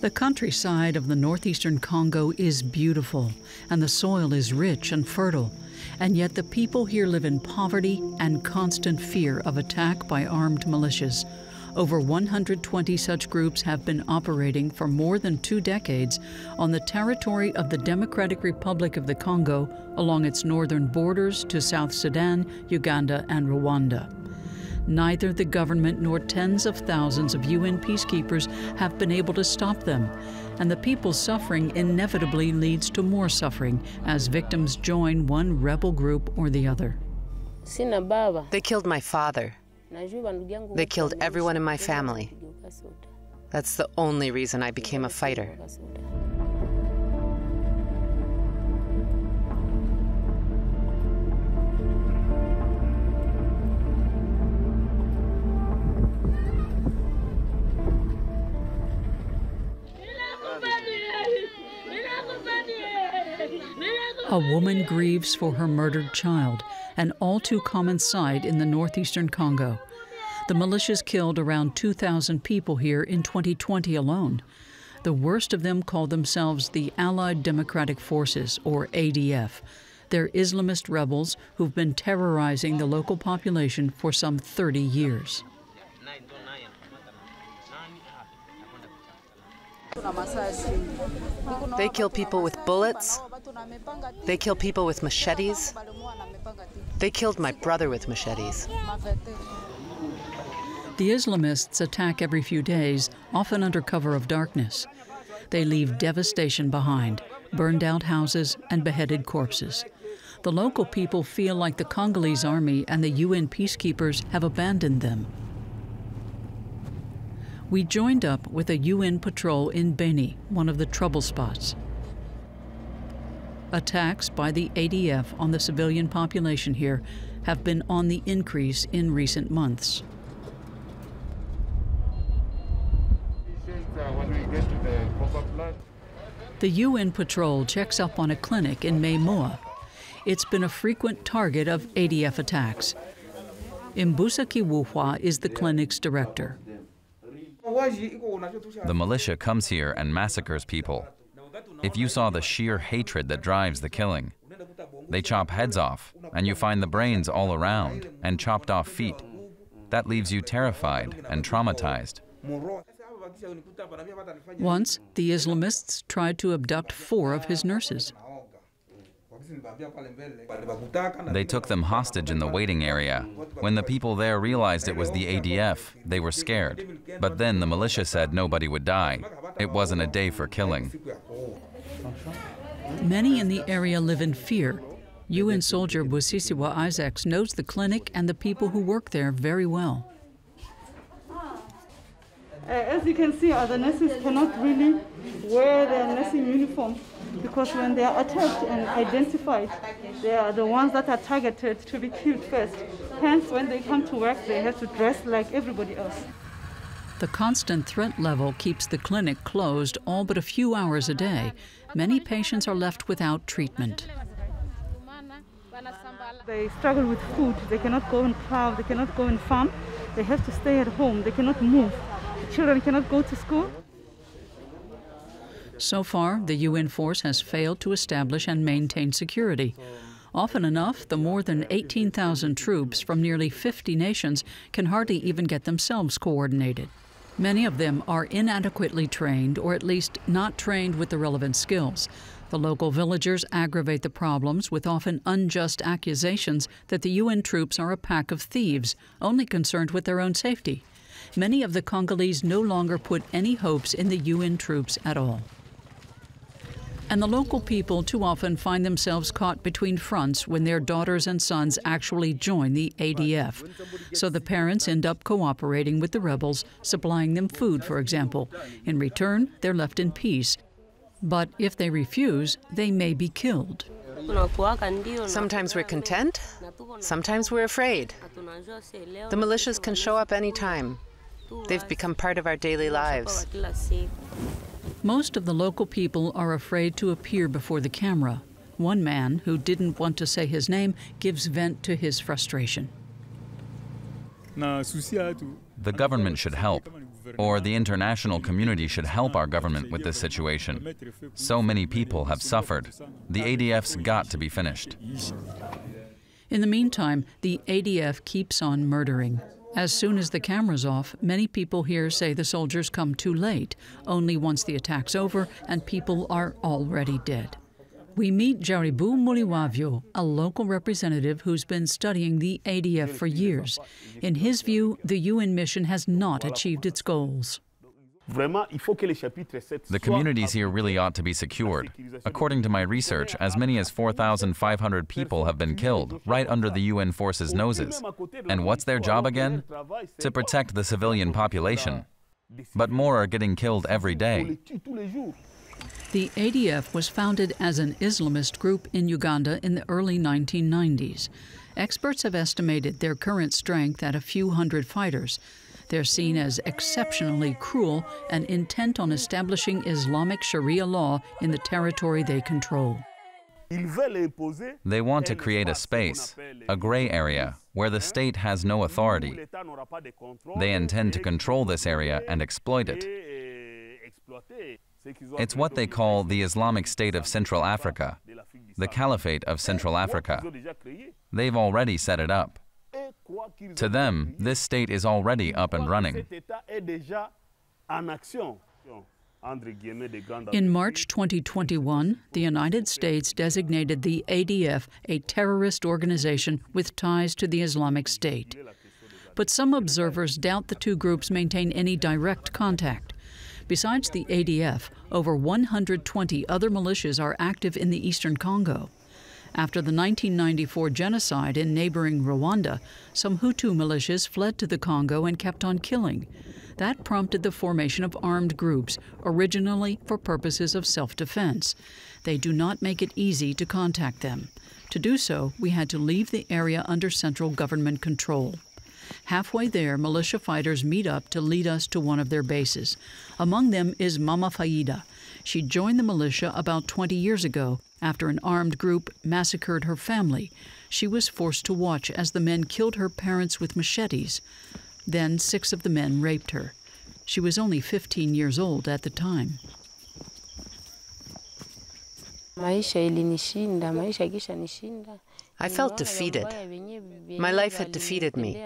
The countryside of the northeastern Congo is beautiful, and the soil is rich and fertile, and yet the people here live in poverty and constant fear of attack by armed militias. Over 120 such groups have been operating for more than 2 decades on the territory of the Democratic Republic of the Congo, along its northern borders to South Sudan, Uganda, and Rwanda. Neither the government nor tens of thousands of UN peacekeepers have been able to stop them, and the people's suffering inevitably leads to more suffering as victims join one rebel group or the other. They killed my father. They killed everyone in my family. That's the only reason I became a fighter. A woman grieves for her murdered child, an all too common sight in the northeastern Congo. The militias killed around 2,000 people here in 2020 alone. The worst of them call themselves the Allied Democratic Forces, or ADF. They're Islamist rebels who've been terrorizing the local population for some 30 years. They kill people with bullets. They kill people with machetes. They killed my brother with machetes. The Islamists attack every few days, often under cover of darkness. They leave devastation behind, burned out houses and beheaded corpses. The local people feel like the Congolese army and the UN peacekeepers have abandoned them. We joined up with a UN patrol in Beni, one of the trouble spots. Attacks by the ADF on the civilian population here have been on the increase in recent months. The UN patrol checks up on a clinic in Maimoa. It's been a frequent target of ADF attacks. Mbusa Kiwuhwa is the clinic's director. The militia comes here and massacres people. If you saw the sheer hatred that drives the killing, they chop heads off, and you find the brains all around, and chopped off feet. That leaves you terrified and traumatized. Once, the Islamists tried to abduct 4 of his nurses. They took them hostage in the waiting area. When the people there realized it was the ADF, they were scared. But then the militia said nobody would die. It wasn't a day for killing. Many in the area live in fear. UN soldier Busisiwa Isaacs knows the clinic and the people who work there very well. As you can see, the nurses cannot really wear their nursing uniform because when they are attacked and identified, they are the ones that are targeted to be killed first. Hence, when they come to work, they have to dress like everybody else. The constant threat level keeps the clinic closed all but a few hours a day. Many patients are left without treatment. They struggle with food. They cannot go and plow. They cannot go and farm. They have to stay at home. They cannot move. The children cannot go to school. So far, the UN force has failed to establish and maintain security. Often enough, the more than 18,000 troops from nearly 50 nations can hardly even get themselves coordinated. Many of them are inadequately trained, or at least not trained with the relevant skills. The local villagers aggravate the problems with often unjust accusations that the UN troops are a pack of thieves, only concerned with their own safety. Many of the Congolese no longer put any hopes in the UN troops at all. And the local people too often find themselves caught between fronts when their daughters and sons actually join the ADF. So the parents end up cooperating with the rebels, supplying them food, for example. In return, they're left in peace. But if they refuse, they may be killed. Sometimes we're content, sometimes we're afraid. The militias can show up anytime. They've become part of our daily lives. Most of the local people are afraid to appear before the camera. One man, who didn't want to say his name, gives vent to his frustration. The government should help, or the international community should help our government with this situation. So many people have suffered. The ADF's got to be finished. In the meantime, the ADF keeps on murdering. As soon as the camera's off, many people here say the soldiers come too late, only once the attack's over and people are already dead. We meet Jaribu Muliwavyo, a local representative who's been studying the ADF for years. In his view, the UN mission has not achieved its goals. The communities here really ought to be secured. According to my research, as many as 4,500 people have been killed right under the UN forces' noses. And what's their job again? To protect the civilian population. But more are getting killed every day. The ADF was founded as an Islamist group in Uganda in the early 1990s. Experts have estimated their current strength at a few hundred fighters. They're seen as exceptionally cruel and intent on establishing Islamic Sharia law in the territory they control. They want to create a space, a gray area, where the state has no authority. They intend to control this area and exploit it. It's what they call the Islamic State of Central Africa, the Caliphate of Central Africa. They've already set it up. To them, this state is already up and running. In March 2021, the United States designated the ADF a terrorist organization with ties to the Islamic State. But some observers doubt the two groups maintain any direct contact. Besides the ADF, over 120 other militias are active in the eastern Congo. After the 1994 genocide in neighboring Rwanda, some Hutu militias fled to the Congo and kept on killing. That prompted the formation of armed groups, originally for purposes of self-defense. They do not make it easy to contact them. To do so, we had to leave the area under central government control. Halfway there, militia fighters meet up to lead us to one of their bases. Among them is Mama Faida. She joined the militia about 20 years ago after an armed group massacred her family. She was forced to watch as the men killed her parents with machetes. Then 6 of the men raped her. She was only 15 years old at the time. I felt defeated. My life had defeated me.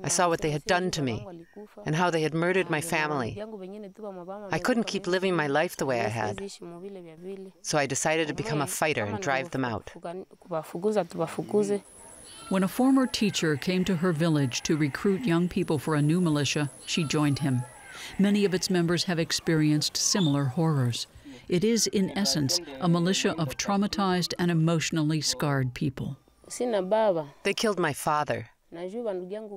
I saw what they had done to me and how they had murdered my family. I couldn't keep living my life the way I had. So I decided to become a fighter and drive them out. When a former teacher came to her village to recruit young people for a new militia, she joined him. Many of its members have experienced similar horrors. It is, in essence, a militia of traumatized and emotionally scarred people. They killed my father.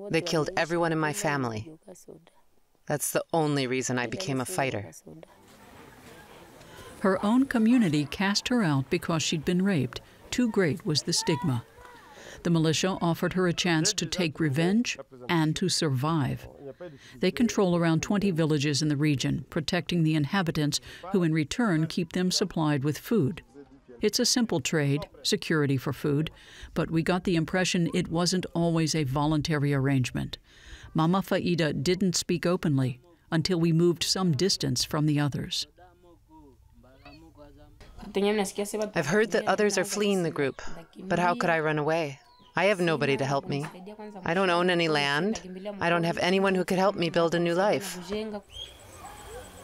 They killed everyone in my family. That's the only reason I became a fighter. Her own community cast her out because she'd been raped. Too great was the stigma. The militia offered her a chance to take revenge and to survive. They control around 20 villages in the region, protecting the inhabitants, who in return keep them supplied with food. It's a simple trade, security for food, but we got the impression it wasn't always a voluntary arrangement. Mama Faida didn't speak openly until we moved some distance from the others. I've heard that others are fleeing the group, but how could I run away? I have nobody to help me. I don't own any land. I don't have anyone who could help me build a new life.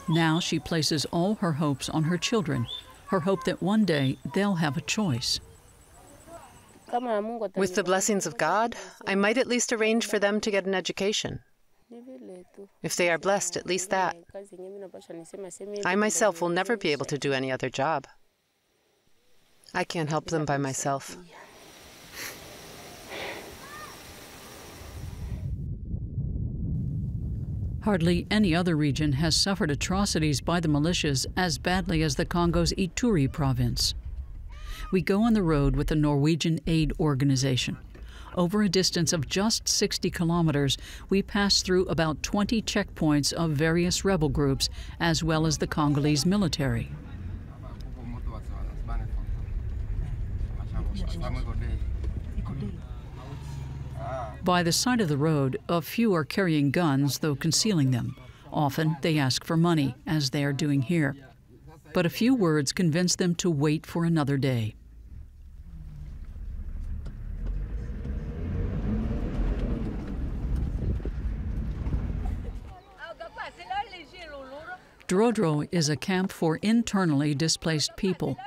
Now she places all her hopes on her children, her hope that one day they'll have a choice. With the blessings of God, I might at least arrange for them to get an education. If they are blessed, at least that. I myself will never be able to do any other job. I can't help them by myself. Hardly any other region has suffered atrocities by the militias as badly as the Congo's Ituri province. We go on the road with the Norwegian aid organization. Over a distance of just 60 kilometers, we pass through about 20 checkpoints of various rebel groups, as well as the Congolese military. By the side of the road, a few are carrying guns, though concealing them. Often they ask for money, as they are doing here. But a few words convince them to wait for another day. Drodro is a camp for internally displaced people.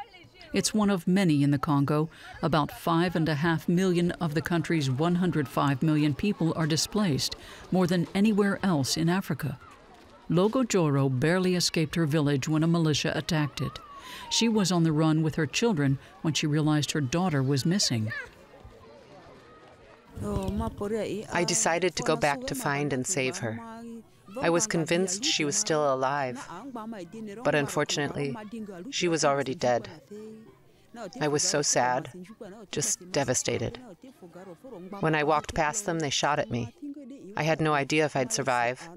It's one of many in the Congo. About 5.5 million of the country's 105 million people are displaced, more than anywhere else in Africa. Logojoro barely escaped her village when a militia attacked it. She was on the run with her children when she realized her daughter was missing. I decided to go back to find and save her. I was convinced she was still alive, but unfortunately, she was already dead. I was so sad, just devastated. When I walked past them, they shot at me. I had no idea if I'd survive.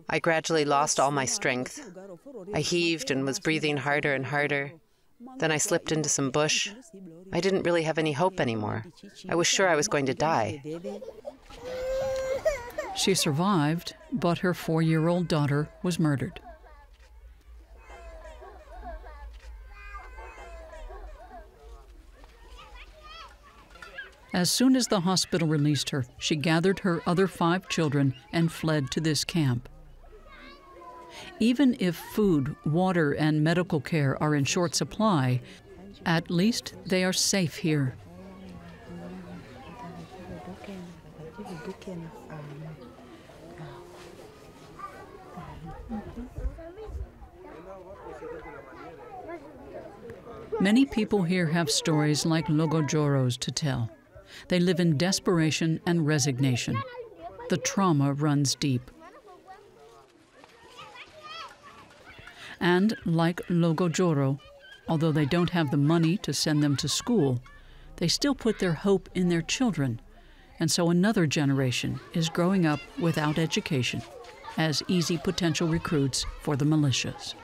I gradually lost all my strength. I heaved and was breathing harder and harder. Then I slipped into some bush. I didn't really have any hope anymore. I was sure I was going to die. She survived, but her 4-year-old daughter was murdered. As soon as the hospital released her, she gathered her other 5 children and fled to this camp. Even if food, water, and medical care are in short supply, at least they are safe here. Many people here have stories like Logojoro's to tell. They live in desperation and resignation. The trauma runs deep. And like Logojoro, although they don't have the money to send them to school, they still put their hope in their children. And so another generation is growing up without education as easy potential recruits for the militias.